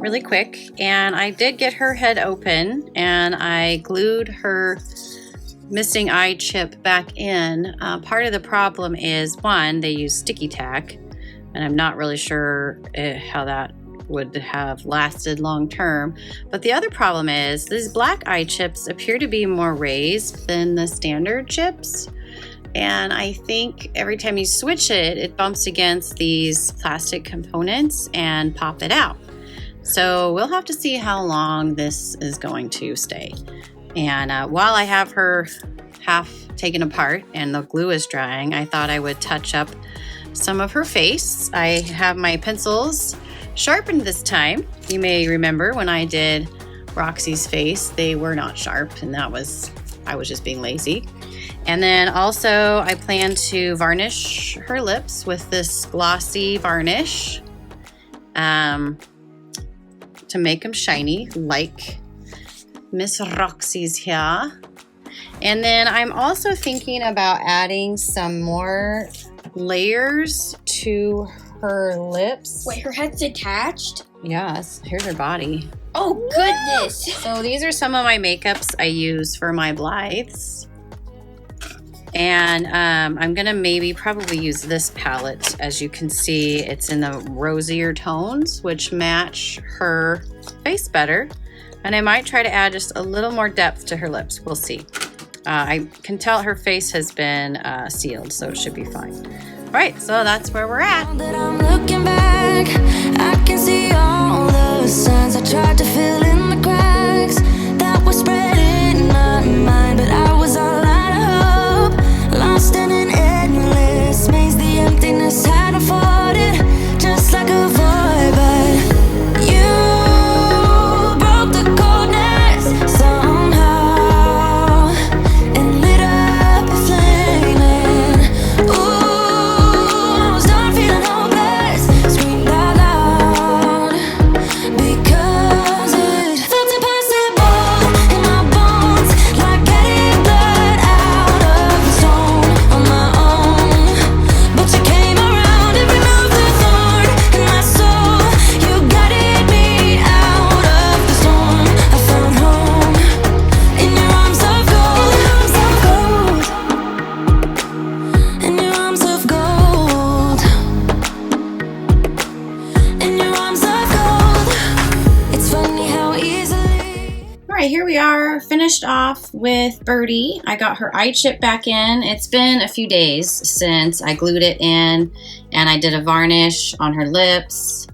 really quick, and I did get her head open, and I glued her missing eye chip back in. Part of the problem is, one, they use sticky tack, and I'm not really sure how that would have lasted long term. But the other problem is these black eye chips appear to be more raised than the standard chips. And I think every time you switch it, it bumps against these plastic components and pop it out. So we'll have to see how long this is going to stay. And while I have her half taken apart and the glue is drying, I thought I would touch up some of her face. I have my pencils sharpened this time. You may remember when I did Roxy's face, they were not sharp, and I was just being lazy. And then also I plan to varnish her lips with this glossy varnish to make them shiny like Miss Roxy's here. And then I'm also thinking about adding some more layers to her lips. Wait, her head's attached? Yes, here's her body. Oh, goodness. So these are some of my makeups I use for my Blythes. And I'm gonna probably use this palette. As you can see, it's in the rosier tones, which match her face better. And I might try to add just a little more depth to her lips. We'll see. I can tell her face has been sealed, so it should be fine. All right, so that's where we're at. I'm looking back, I can see all the signs I tried to fill in the cracks that were spread in my mind, but I was all out of hope, lost in an endless maze. The emptiness had unfolded just like a void, but you broke the coldness somehow and lit up a flame. Ooh, here we are, finished off with Birdie. I got her eye chip back in. It's been a few days since I glued it in, and I did a varnish on her lips.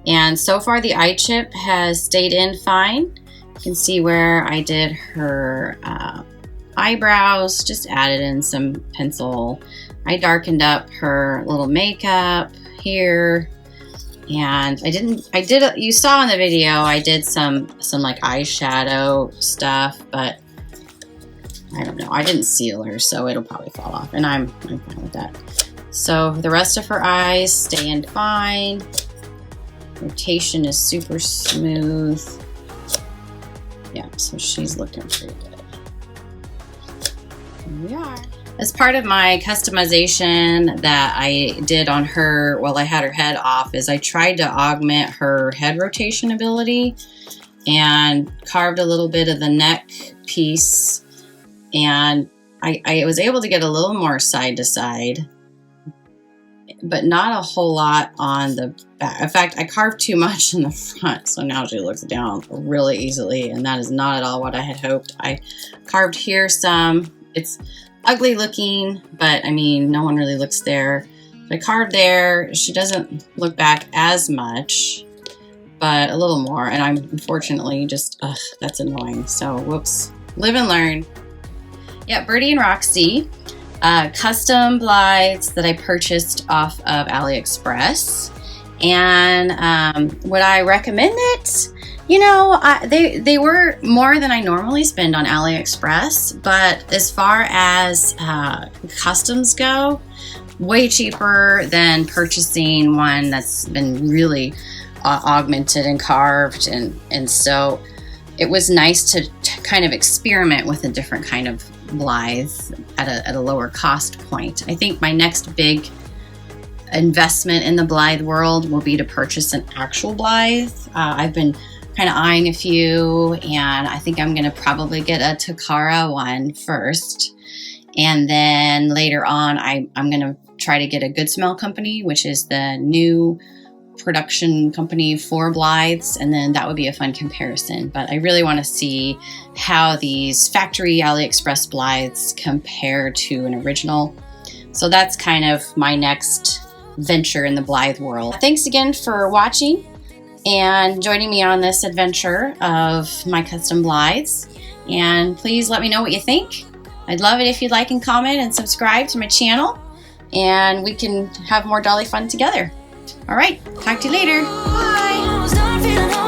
And so far the eye chip has stayed in fine. You can see where I did her eyebrows, just added in some pencil. I darkened up her little makeup here. And you saw in the video, I did some like eyeshadow stuff, but I don't know. I didn't seal her, so it'll probably fall off, and I'm fine with that. So the rest of her eyes stay in fine. Rotation is super smooth. Yeah, so she's looking pretty good. Here we are. As part of my customization that I did on her while I had her head off is I tried to augment her head rotation ability and carved a little bit of the neck piece, and I was able to get a little more side to side, but not a whole lot on the back. In fact, I carved too much in the front, so now she looks down really easily, and that is not at all what I had hoped. I carved here some. It's ugly looking, but I mean, no one really looks there. I carved there. She doesn't look back as much, but a little more, and I'm unfortunately just, that's annoying. So whoops, live and learn. Yeah, Birdie and Roxy, custom Blythes that I purchased off of AliExpress. And would I recommend it? You know, they were more than I normally spend on AliExpress, but as far as customs go, way cheaper than purchasing one that's been really augmented and carved, and so it was nice to kind of experiment with a different kind of Blythe at a lower cost point. I think my next big investment in the Blythe world will be to purchase an actual Blythe. I've been kind of eyeing a few, and I think I'm going to probably get a Takara one first. And then later on, I'm going to try to get a Good Smell Company, which is the new production company for Blythes, and then that would be a fun comparison. But I really want to see how these factory AliExpress Blythes compare to an original. So that's kind of my next venture in the Blythe world. Thanks again for watching and joining me on this adventure of my custom Blythes. And please let me know what you think. I'd love it if you'd like and comment and subscribe to my channel, and we can have more dolly fun together. All right, talk to you later. Bye.